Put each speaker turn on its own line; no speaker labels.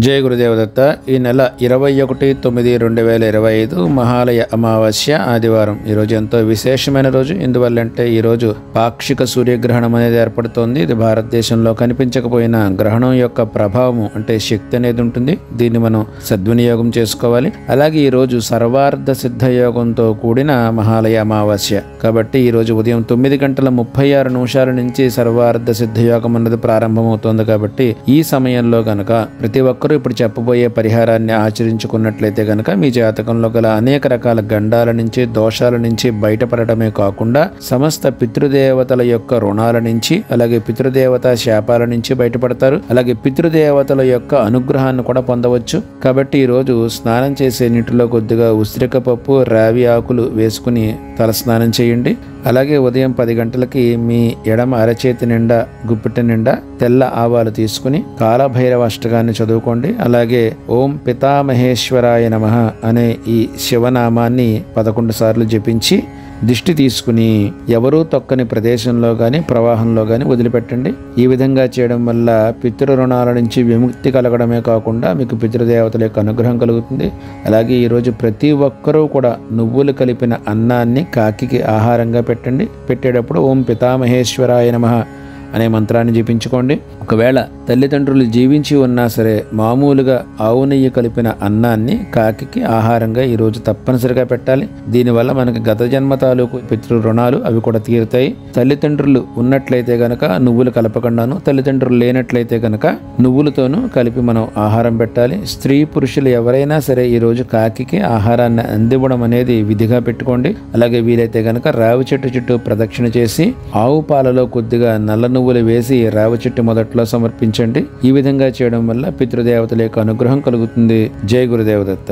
జయ గురుదేవదత్త. ఈ నెల 21/9/2025 మహాలయ అమావాస్య ఆదివారం. ఈరోజు ఎంతో విశేషమైన రోజు. ఎందువల్లంటే ఈరోజు పాక్షిక సూర్యగ్రహణం అనేది ఏర్పడుతోంది. ఇది భారతదేశంలో కనిపించకపోయిన గ్రహణం యొక్క ప్రభావం అంటే శక్తి అనేది ఉంటుంది. దీన్ని మనం సద్వినియోగం చేసుకోవాలి. అలాగే ఈరోజు సర్వార్థ సిద్ధ యోగంతో కూడిన మహాలయ అమావాస్య కాబట్టి ఈరోజు ఉదయం 9:36 నుంచి సర్వార్థ సిద్ధ యోగం అన్నది ప్రారంభమవుతోంది. కాబట్టి ఈ సమయంలో గనక ప్రతి ఒక్కరూ ఇప్పుడు చెప్పబోయే పరిహారాన్ని ఆచరించుకున్నట్లయితే గనక మీ జాతకంలో గల అనేక రకాల గండాల నుంచి దోషాల నుంచి బయటపడటమే కాకుండా సమస్త పితృదేవతల యొక్క రుణాల నుంచి అలాగే పితృదేవత శాపాల నుంచి బయటపడతారు. అలాగే పితృదేవతల యొక్క అనుగ్రహాన్ని కూడా పొందవచ్చు. కాబట్టి ఈరోజు స్నానం చేసే నీటిలో కొద్దిగా ఉసిరిక పప్పు రావి ఆకులు వేసుకుని తల స్నానం చేయండి. అలాగే ఉదయం 10 గంటలకి మీ ఎడమ అరచేతి నిండా గుప్పిట నిండా తెల్ల ఆవాలు తీసుకుని కాలభైరవ అష్టకాన్ని చదువుకోండి. అలాగే ఓం పితామహేశ్వరాయ నమః అనే ఈ శివనామాన్ని 11 సార్లు జపించి దిష్టి తీసుకుని ఎవరూ తొక్కని ప్రదేశంలో గాని ప్రవాహంలో గాని వదిలిపెట్టండి. ఈ విధంగా చేయడం వల్ల పితృ రుణాల నుంచి విముక్తి కలగడమే కాకుండా మీకు పితృదేవతల యొక్క అనుగ్రహం కలుగుతుంది. అలాగే ఈరోజు ప్రతి ఒక్కరూ కూడా నువ్వులు కలిపిన అన్నాన్ని కాకికి ఆహారంగా పెట్టండి. పెట్టేటప్పుడు ఓం పితామహేశ్వరాయ నమః అనే మంత్రాన్ని జపించుకోండి. ఒకవేళ తల్లిదండ్రులు జీవించి ఉన్నా సరే మామూలుగా ఆవు నెయ్యి కలిపిన అన్నాన్ని కాకికి ఆహారంగా ఈరోజు తప్పనిసరిగా పెట్టాలి. దీనివల్ల మనకి గత జన్మ తాలూకు పితృ రుణాలు అవి కూడా తీరుతాయి. తల్లిదండ్రులు ఉన్నట్లయితే గనక నువ్వులు కలపకుండాను, తల్లిదండ్రులు లేనట్లయితే గనక నువ్వులతోనూ కలిపి మనం ఆహారం పెట్టాలి. స్త్రీ పురుషులు ఎవరైనా సరే ఈరోజు కాకికి ఆహారాన్ని అందివ్వడం అనేది విధిగా పెట్టుకోండి. అలాగే వీలైతే గనక రావి చెట్టు చుట్టూ ప్రదక్షిణ చేసి ఆవు పాలలో కొద్దిగా నల్ల నువ్వులు వేసి రావి చెట్టు మొదట్లో సమర్పించండి. ఈ విధంగా చేయడం వల్ల పితృదేవతల యొక్క అనుగ్రహం కలుగుతుంది. జై గురుదేవదత్త.